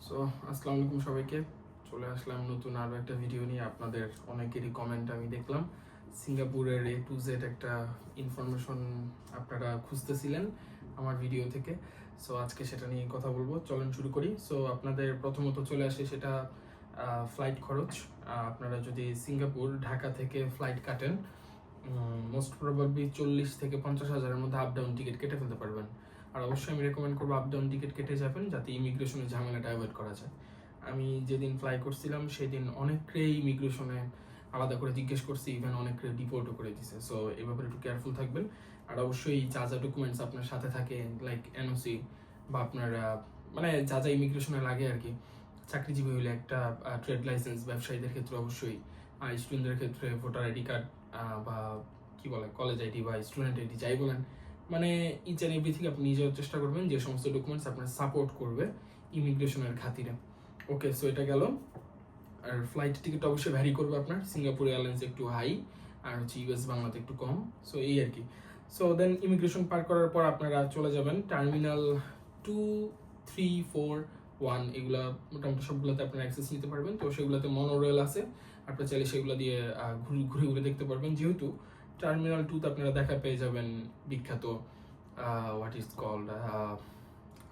So আসসালামু আলাইকুম সবাইকে। চলে আসলাম নতুন আরও একটা ভিডিও নিয়ে। আপনাদের অনেকেরই কমেন্ট আমি দেখলাম, সিঙ্গাপুরের A to Z একটা ইনফরমেশন আপনারা খুঁজতেছিলেন আমার ভিডিও থেকে। সো আজকে সেটা নিয়ে কথা বলবো, চলেন শুরু করি। সো আপনাদের প্রথমত চলে আসে সেটা ফ্লাইট খরচ। আপনারা যদি সিঙ্গাপুর ঢাকা থেকে ফ্লাইট কাটেন, মোস্ট প্রবাবলি 40 থেকে 50 হাজারের মধ্যে আপ ডাউন টিকিট কেটে ফেলতে পারবেন। আর অবশ্যই আমি রেকমেন্ড করবো আপ ডাউন টিকিট কেটে যাবেন, যাতে ইমিগ্রেশনের ঝামেলাটা অ্যাভয়েড করা যায়। আমি যেদিন ফ্লাই করছিলাম সেদিন অনেকেই ইমিগ্রেশনে আলাদা করে জিজ্ঞেস করছি, ইভেন অনেকে ডিপোর্টও করে দিছে। সো এই ব্যাপারে একটু কেয়ারফুল থাকবেন। আর অবশ্যই যা যা ডকুমেন্টস আপনার সাথে থাকে, লাইক এনওসি বা আপনার মানে যা যা ইমিগ্রেশনে লাগে আর কি, চাকরিজীবী হলে একটা ট্রেড লাইসেন্স, ব্যবসায়ীদের ক্ষেত্রে অবশ্যই, স্টুডেন্টদের ক্ষেত্রে ভোটার আইডি কার্ড বা কি বলে কলেজ আইডি বা স্টুডেন্ট আইডি যাই বলেন, মানে ইচ অ্যান্ড এভরিথিং আপনি নিজেও চেষ্টা করবেন যে সমস্ত ডকুমেন্টস আপনার সাপোর্ট করবে ইমিগ্রেশনের খাতিরে। ওকে, সো এটা গেল। আর ফ্লাইট টিকিট অবশ্যই ভ্যারি করবে আপনার, সিঙ্গাপুর এয়ারলাইন্স একটু হাই আর হচ্ছে ইউএস বাংলাতে একটু কম। সো এই আর কি। সো দেন ইমিগ্রেশন পার করার পর আপনারা চলে যাবেন টার্মিনাল 2, 3, 4, 1, এগুলা মোটামুটি সবগুলোতে আপনারা অ্যাক্সেস নিতে পারবেন। তো সেগুলোতে মনোরেল আছে, আপনারা চাইলে সেগুলো দিয়ে ঘুরে ঘুরে দেখতে পারবেন। যেহেতু টার্মিনাল 2তে আপনারা দেখা পেয়ে যাবেন বিখ্যাত হোয়াট ইজ কল্ড,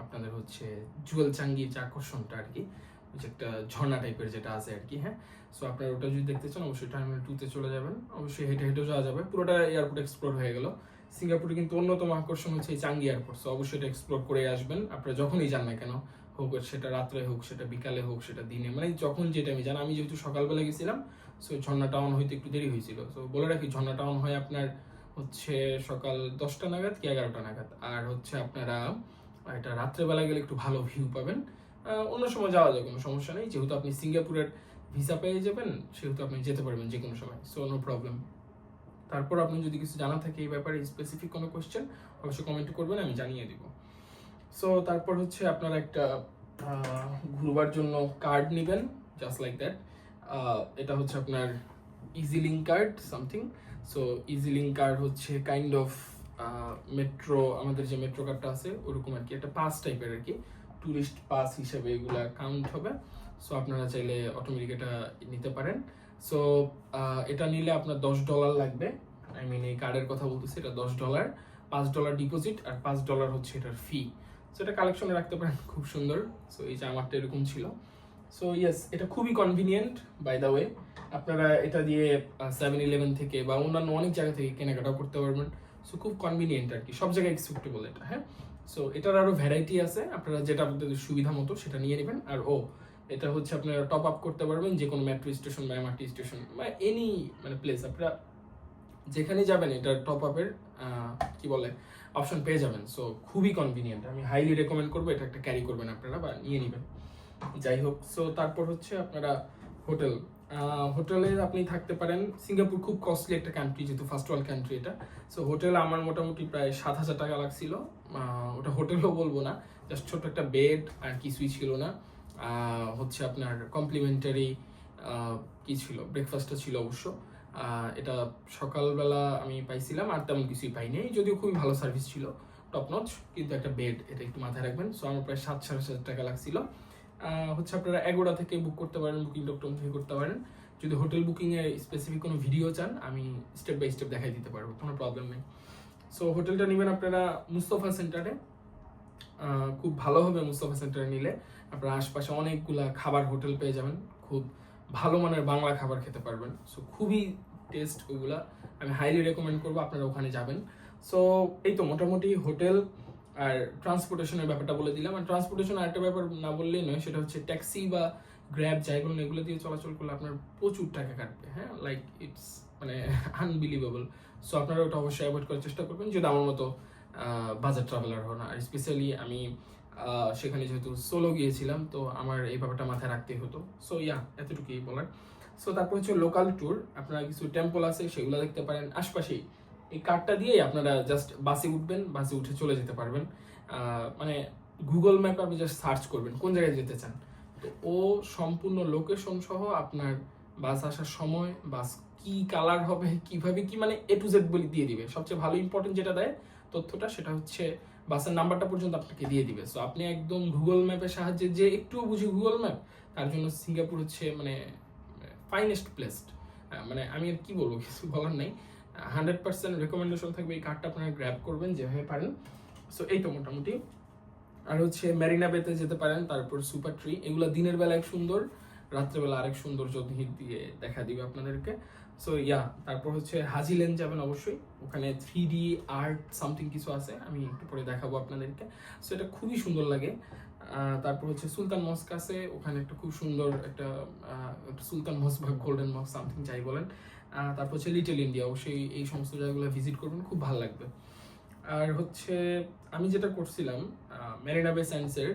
আপনাদের হচ্ছে জুয়েল চাঙ্গির যে আকর্ষণটা আর কি, যে একটা ঝর্ণা টাইপের যেটা আছে আর কি। হ্যাঁ, সো আপনারা ওটা যদি দেখতে চান অবশ্যই টার্মিনাল 2তে চলে যাবেন। অবশ্যই হেঁটে হেঁটেও যাওয়া যাবে, পুরোটা এয়ারপোর্ট এক্সপ্লোর হয়ে গেল। সিঙ্গাপুরে কিন্তু অন্যতম আকর্ষণ হচ্ছে এই চাঙ্গি এয়ারপোর্ট। সো অবশ্যই এটা এক্সপ্লোর করে আসবেন আপনারা যখনই যান না কেন, হোক সেটা রাত্রে হোক, সেটা বিকালে হোক, সেটা দিনে, মানে যখন যে টাইমে যান। আমি যেহেতু সকালবেলা গেছিলাম, সো ঝর্ণাটা অন হইতে একটু দেরি হয়েছিল। সো বলে রাখি, ঝর্ণাটা অন হয় আপনার হচ্ছে সকাল 10টা নাগাদ কি 11টা নাগাদ। আর হচ্ছে আপনারা এটা রাত্রেবেলা গেলে একটু ভালো ভিউ পাবেন। অন্য সময় যাওয়া যায়, কোনো সমস্যা নেই। যেহেতু আপনি সিঙ্গাপুরের ভিসা পেয়ে যাবেন, সেহেতু আপনি যেতে পারবেন যে কোনো সময়। So no problem. তারপর আপনি যদি কিছু জানা থাকে এই ব্যাপারে, স্পেসিফিক কোনো কোয়েশ্চেন, অবশ্যই কমেন্ট করবেন, আমি জানিয়ে দিব। সো তারপর হচ্ছে আপনারা একটা ঘুরবার জন্য কার্ড নেবেন, জাস্ট লাইক দ্যাট। এটা হচ্ছে আপনার easy link card something. So easy link card হচ্ছে কাইন্ড অফ মেট্রো, আমাদের যে মেট্রো কার্ডটা আছে ওরকম আর কি, একটা পাস টাইপের আর কি, ট্যুরিস্ট পাস হিসেবে এগুলা কাউন্ট হবে। সো আপনারা চাইলে অটোমেটিক এটা নিতে পারেন। সো এটা নিলে আপনার $10 লাগবে। আই মিন এই কার্ডের কথা বলতেছি, এটা $10, $5 ডিপোজিট আর $5 হচ্ছে এটার ফি। সো এটা কালেকশনে রাখতে পারেন, খুব সুন্দর। সো এই যে আমারটা এরকম ছিল। সো ইয়েস, এটা খুবই কনভিনিয়েন্ট বাই দ্য ওয়ে। আপনারা এটা দিয়ে 7-11 থেকে বা অন্যান্য অনেক জায়গা থেকে কেনাকাটাও করতে পারবেন। সো খুব কনভিনিয়েন্ট আর কি, সব জায়গায় অ্যাকসেপ্টেবল এটা। হ্যাঁ, সো এটার আরও ভ্যারাইটি আছে, আপনারা যেটা আপনাদের সুবিধা মতো সেটা নিয়ে নেবেন। আর এটা হচ্ছে আপনারা টপ আপ করতে পারবেন যে কোনো মেট্রো স্টেশন বা এমআরটি স্টেশন বা এনি মানে প্লেস, আপনারা যেখানে যাবেন এটা টপ আপের কি বলে অপশন পেয়ে যাবেন। সো খুবই কনভিনিয়েন্ট, আমি হাইলি রেকমেন্ড করবো এটা একটা ক্যারি করবেন আপনারা বা নিয়ে নেবেন। যাই হোক, সো তারপর হচ্ছে আপনারা হোটেলে আপনি থাকতে পারেন। সিঙ্গাপুর খুব কস্টলি একটা কান্ট্রি, যেহেতু ফার্স্ট ওয়ার্ল্ড কান্ট্রি এটা। সো হোটেলে আমার মোটামুটি প্রায় 7,000 টাকা লাগছিল। ওটা হোটেলও বলবো না, জাস্ট ছোট্ট একটা বেড আর কিছুই ছিল না। হচ্ছে আপনার কমপ্লিমেন্টারি কি ছিল, ব্রেকফাস্টটা ছিল অবশ্য। এটা সকালবেলা আমি পাইছিলাম, আর তেমন কিছুই পাইনি, যদিও খুবই ভালো সার্ভিস ছিল, টপ নচ, কিন্তু একটা বেড, এটা একটু মাথায় রাখবেন। সো আমার প্রায় 7,500 টাকা লাগছিল। হচ্ছে আপনারা এগোড়া থেকে বুক করতে পারেন, বুকিং.com থেকে করতে পারেন। যদি হোটেল বুকিংয়ে স্পেসিফিক কোনো ভিডিও চান, আমি স্টেপ বাই স্টেপ দেখাই দিতে পারবো, কোনো প্রবলেম নেই। সো হোটেলটা নেবেন আপনারা মুস্তাফা সেন্টারে, খুব ভালো হবে মুস্তাফা সেন্টারে নিলে। আপনারা আশপাশে অনেকগুলা খাবার হোটেল পেয়ে যাবেন, খুব ভালো মানের বাংলা খাবার খেতে পারবেন। সো খুবই টেস্ট ওগুলা, আমি হাইলি রেকমেন্ড করবো আপনারা ওখানে যাবেন। সো এই তো মোটামুটি হোটেল আর ট্রান্সপোর্টেশনের ব্যাপারটা বলে দিলাম। আর ট্রান্সপোর্টেশন আরেকটা ব্যাপার না বললেই নয়, সেটা হচ্ছে ট্যাক্সি বা গ্র্যাব যাই বলুন, এগুলো দিয়ে চলাচল করলে আপনার প্রচুর টাকা কাটবে। হ্যাঁ, লাইক ইটস মানে আনবিলিভেবল। সো আপনারা ওটা অবশ্যই অ্যাভয়েড করার চেষ্টা করবেন যদি আমার মতো বাজেট ট্রাভেলার হন। আর স্পেশালি আমি সেখানে যেহেতু সোলো গিয়েছিলাম, তো আমার এই ব্যাপারটা মাথায় রাখতেই হতো। সো ইয়া, এতটুকুই বলার। সো তারপর হচ্ছে লোকাল ট্যুর, আপনারা কিছু টেম্পল আছে সেগুলো দেখতে পারেন আশপাশেই। এই কার্ডটা দিয়েই আপনারা জাস্ট বাসে উঠবেন, বাসে উঠে চলে যেতে পারবেন। মানে গুগল ম্যাপে আপনি জাস্ট সার্চ করবেন কোন জায়গায় যেতে চান, তো ও সম্পূর্ণ লোকেশন সহ আপনার বাস আসার সময়, বাস কি কালার হবে, কিভাবে কি, মানে A to Z বলে দিয়ে দিবে। সবচেয়ে ভালো ইম্পর্টেন্ট যেটা দেয় তথ্যটা, সেটা হচ্ছে বাসের নাম্বারটা পর্যন্ত আপনাকে দিয়ে দিবে। সো আপনি একদম গুগল ম্যাপের সাহায্যে, যে একটু বুঝি গুগল ম্যাপ, তার জন্য সিঙ্গাপুর হচ্ছে মানে ফাইনেস্ট প্লেসড। মানে আমি আর কি বলবো, কিছু বলার নাই। 100% রেকমেন্ডেশন থাকবে, এই কার্ডটা আপনারা গ্র্যাব করবেন যেভাবে পারেন। সো এই তো মোটামুটি। আর হচ্ছে মেরিনা বেতে যেতে পারেন, তারপর সুপার ট্রি, এগুলো দিনের বেলা এক সুন্দর, রাত্রেবেলা আরেক সৌন্দর্য দিয়ে দেখা দিবে আপনাদেরকে। সো ইয়া, তারপর হচ্ছে হাজি লেন যাবেন অবশ্যই, ওখানে 3D আর্ট সামথিং কিছু আছে, আমি একটু পরে দেখাবো আপনাদেরকে। সো এটা খুবই সুন্দর লাগে। তারপর হচ্ছে সুলতান মস্ক আছে, ওখানে একটা খুব সুন্দর একটা সুলতান মস্ক বা গোল্ডেন মস্ক সামথিং যাই বলেন। তারপর হচ্ছে লিটল ইন্ডিয়া, অবশ্যই এই সমস্ত জায়গাগুলো ভিজিট করবেন, খুব ভালো লাগবে। আর হচ্ছে আমি যেটা করছিলাম, মেরিনা বে স্যান্ডসের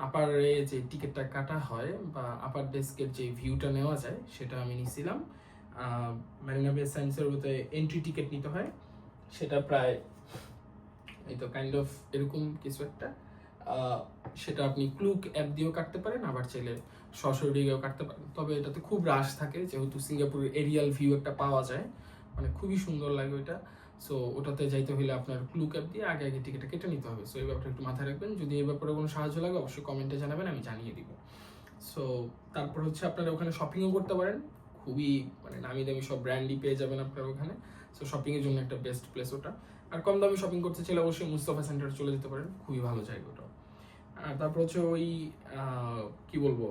আপারে যে টিকিটটা কাটা হয় বা আপার ডেস্কের যে ভিউটা নেওয়া যায়, সেটা আমি নিছিলাম। মেরিনা বে স্যান্ডসের মধ্যে এন্ট্রি টিকিট নিতে হয়, সেটা প্রায় এই তো কাইন্ড অফ এরকম কিছু একটা। সেটা আপনি ক্লুক অ্যাপ দিয়েও কাটতে পারেন, আবার চাইলে সরাসরি দিয়েও কাটতে পারেন। তবে এটাতে খুব রাশ থাকে, যেহেতু সিঙ্গাপুরের এরিয়াল ভিউ একটা পাওয়া যায়, মানে খুবই সুন্দর লাগে ওইটা। সো ওটাতে যাইতে হলে আপনার ক্লুক অ্যাপ দিয়ে আগে আগে টিকিটটা কেটে নিতে হবে। সো এই ব্যাপারটা একটু মাথায় রাখবেন। যদি এই ব্যাপারে কোনো সাহায্য লাগে অবশ্যই কমেন্টে জানাবেন, আমি জানিয়ে দিব। সো তারপর হচ্ছে আপনারা ওখানে শপিংও করতে পারেন, খুবই মানে নামি দামি সব ব্র্যান্ডই পেয়ে যাবেন আপনারা ওখানে। সো শপিংয়ের জন্য একটা বেস্ট প্লেস ওটা। আর কম দামি শপিং করতে চাইলে অবশ্যই মুস্তাফা সেন্টারে চলে যেতে পারেন, খুবই ভালো জায়গা ওটা। আর তারপর হচ্ছে ওই কি বলবো,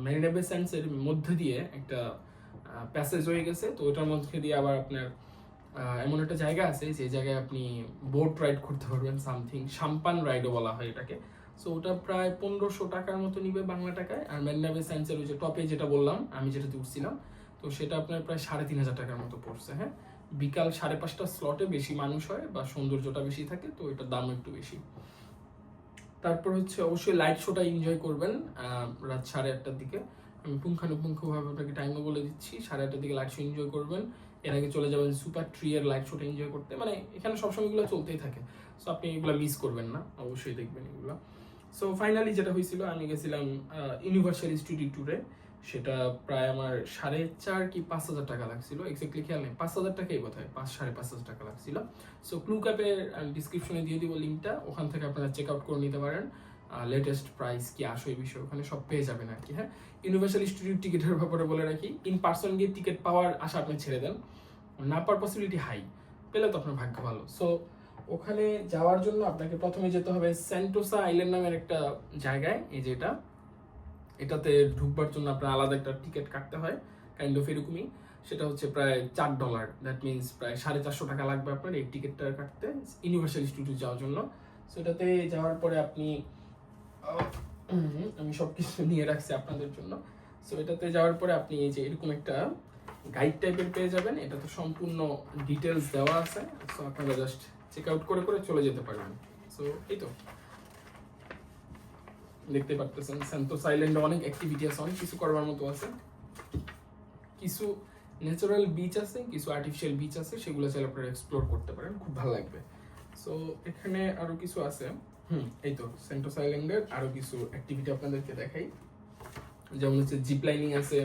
মেরিনা বে স্যান্ডসের মধ্যে দিয়ে একটা প্যাসেজ হয়ে গেছে, তো ওটার মধ্যে দিয়ে আবার আপনার এমন একটা জায়গা আছে যে জায়গায় আপনি বোট রাইড করতে পারবেন, সামথিং সাম্পান রাইডও বলা হয় এটাকে। সো ওটা প্রায় 1500 টাকার মতো নিবে বাংলা টাকায়। আর মেরিনা বে স্যান্ডসের ওই যে টপে যেটা বললাম আমি, যেটাতে উঠছিলাম, তো সেটা আপনার প্রায় 3500 টাকার মতো পড়ছে। হ্যাঁ, বিকাল 5:30 স্লটে বেশি মানুষ হয় বা সৌন্দর্যটা বেশি থাকে, তো এটার দাম একটু বেশি। তারপর হচ্ছে অবশ্যই লাইট শোটা এনজয় করবেন রাত 8:30টার দিকে। আমি পুঙ্খানুপুঙ্খভাবে আপনাকে টাইমও বলে দিচ্ছি, 8:30টার দিকে লাইট শো এনজয় করবেন। এর আগে চলে যাবেন সুপার ট্রি এর লাইট শোটা এনজয় করতে, মানে এখানে সবসময় এগুলো চলতেই থাকে। সো আপনি এগুলো মিস করবেন না, অবশ্যই দেখবেন এগুলো। সো ফাইনালি যেটা হয়েছিল, আমি গেছিলাম ইউনিভার্সাল স্টুডিও ট্যুরে। সেটা প্রায় আমার 4,500 কি 5,000 টাকা লাগছিল, এক্স্যাক্টলি খেয়াল নেই, 5,000 টাকাই বোধহয়, 5,000-5,500 টাকা লাগছিল। সো ক্লুক অ্যাপের ডিসক্রিপশনে দিয়ে দিব লিঙ্কটা, ওখান থেকে আপনারা চেক আউট করে নিতে পারেন। লেটেস্ট প্রাইস কি আসে এই বিষয়ে ওখানে সব পেয়ে যাবেন আর কি। হ্যাঁ, ইউনিভার্সাল স্টুডিও টিকিটের ব্যাপারে বলে রাখি, ইন পার্সন গিয়ে টিকিট পাওয়ার আশা আপনি ছেড়ে দেন, না পাওয়ার পসিবিলিটি হাই, পেলে তো আপনার ভাগ্য ভালো। সো ওখানে যাওয়ার জন্য আপনাকে প্রথমে যেতে হবে সেন্টোসা আইল্যান্ড নামের একটা জায়গায়, এই যেটা, এটাতে ঢুকবার জন্য আপনার আলাদা একটা টিকিট কাটতে হয়, কাইন্ড অফ এরকমই। সেটা হচ্ছে প্রায় $4, দ্যাট মিনস প্রায় 450 টাকা লাগবে আপনার এই টিকিটটা কাটতে ইউনিভার্সাল স্টুডিও যাওয়ার জন্য। সেটাতে যাওয়ার পরে আপনি আমি সবকিছু নিয়ে রাখছি আপনাদের জন্য। সো এটাতে যাওয়ার পরে আপনি এই যে এরকম একটা গাইড টাইপের পেয়ে যাবেন, এটাতে সম্পূর্ণ ডিটেলস দেওয়া আছে। সো আপনারা জাস্ট চেক আউট করে করে চলে যেতে পারবেন। সো এই তো দেখতে পারতেছেন সেন্টোসা আইল্যান্ডে অনেক অ্যাক্টিভিটি আছে, অনেক কিছু করবার মতো আছে। কিছু ন্যাচারাল বিচ আছে, কিছু আর্টিফিশিয়াল বিচ আছে, সেগুলো চাইলে আপনারা এক্সপ্লোর করতে পারেন, খুব ভালো লাগবে। সো এখানে আরো কিছু আছে, এই তো সেন্টোসা আইল্যান্ডের আরো কিছু অ্যাক্টিভিটি আপনাদেরকে দেখাই। যেমন হচ্ছে জিপ লাইনিং আছে,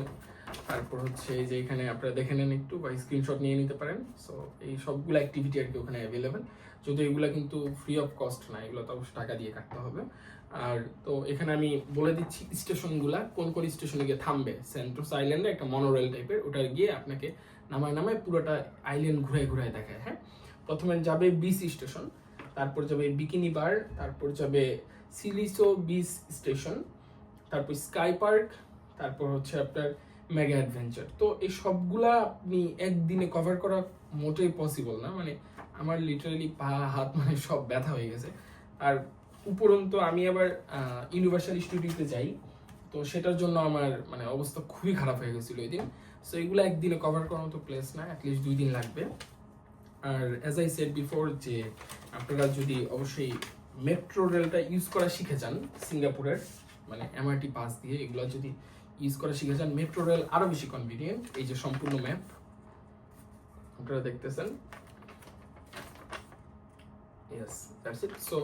তারপর হচ্ছে যে এখানে আপনারা দেখে নেন একটু বা স্ক্রিনশট নিয়ে নিতে পারেন। সো এই সবগুলো অ্যাক্টিভিটি আর কি ওখানে অ্যাভেলেবেল, যদি এগুলো কিন্তু ফ্রি অফ কস্ট না, এগুলো তো অবশ্যই টাকা দিয়ে কাটতে হবে। আর তো এখানে আমি বলে দিচ্ছি স্টেশনগুলা, কোন কোন স্টেশনে গিয়ে থামবে। সেন্টোসা আইল্যান্ডে একটা মনোরেল টাইপের, ওটা গিয়ে আপনাকে নামায় পুরোটা আইল্যান্ড ঘুরায় দেখায়। হ্যাঁ, প্রথমে যাবে বিচ স্টেশন, তারপর যাবে বিকিনি বার, তারপর যাবে সিলিসো বিচ স্টেশন, তারপর স্কাই পার্ক, তারপর হচ্ছে আপনার মেগা অ্যাডভেঞ্চার। তো এই সবগুলা আপনি একদিনে কভার করা মোটেই পসিবল না, মানে আমার লিটারালি পা হাত মানে সব ব্যথা হয়ে গেছে। আর উপরন্তু আমি আবার ইউনিভার্সাল স্টুডিওতে যাই, তো সেটার জন্য আমার মানে অবস্থা খুবই খারাপ হয়ে গেছিলো ওই দিন। সো এগুলো একদিনে কভার করার মতো প্লেস না, অ্যাটলিস্ট 2 দিন লাগবে। আর অ্যাজ আই সেড বিফোর, যে আপনারা যদি অবশ্যই মেট্রো রেলটা ইউজ করা শিখে যান সিঙ্গাপুরের, মানে এমআরটি পাস দিয়ে এগুলো যদি ইউজ করা শিখে যান, মেট্রো রেল আরো বেশি কনভিনিয়েন্ট। এই যে সম্পূর্ণ ম্যাপ আপনারা দেখতেছেন, ইয়েস দ্যাটস ইট। সো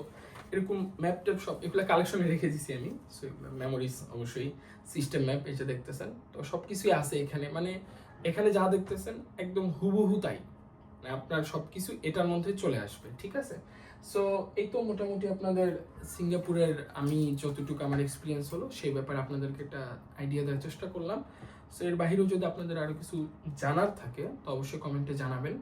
এরকম ম্যাপ ট্যাপ সব এগুলো কালেকশনে রেখে দিছি আমি। সো এগুলো মেমোরিজ, অবশ্যই সিস্টেম ম্যাপ এই যে দেখতেছেন, তো সব কিছুই আছে এখানে। মানে এখানে যা দেখতেছেন একদম হুবহু তাই, আপনার সবকিছু এটার মধ্যে চলে আসবে, ঠিক আছে। সো এই তো মোটামুটি আপনাদের সিঙ্গাপুরের আমি যতটুকু আমার এক্সপিরিয়েন্স হলো সেই ব্যাপারে আপনাদেরকে একটা আইডিয়া দেওয়ার চেষ্টা করলাম। সো এর বাহিরেও যদি আপনাদের আরও কিছু জানার থাকে তো অবশ্যই কমেন্টে জানাবেন।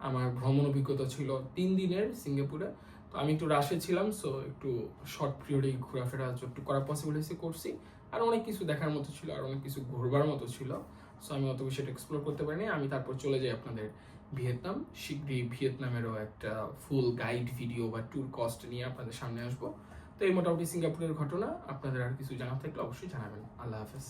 আমার ভ্রমণ অভিজ্ঞতা ছিল 3 দিনের সিঙ্গাপুরে। তো আমি একটু রাশে ছিলাম, সো একটু শর্ট পিরিয়ডে ঘোরাফেরা যতটুকু করা পসিবল হয়েছে করছি। আর অনেক কিছু দেখার মতো ছিল, আর অনেক কিছু ঘুরবার মতো ছিল। সো আমি অত বেশি এক্সপ্লোর করতে পারিনি। আমি তারপর চলে যাই আপনাদের ভিয়েতনাম। শীঘ্রই ভিয়েতনামেরও একটা ফুল গাইড ভিডিও বা ট্যুর কস্ট নিয়ে আপনাদের সামনে আসবো। তো এই মোটামুটি সিঙ্গাপুরের ঘটনা। আপনাদের আর কিছু জানার থাকলে অবশ্যই জানাবেন। আল্লাহ হাফেজ।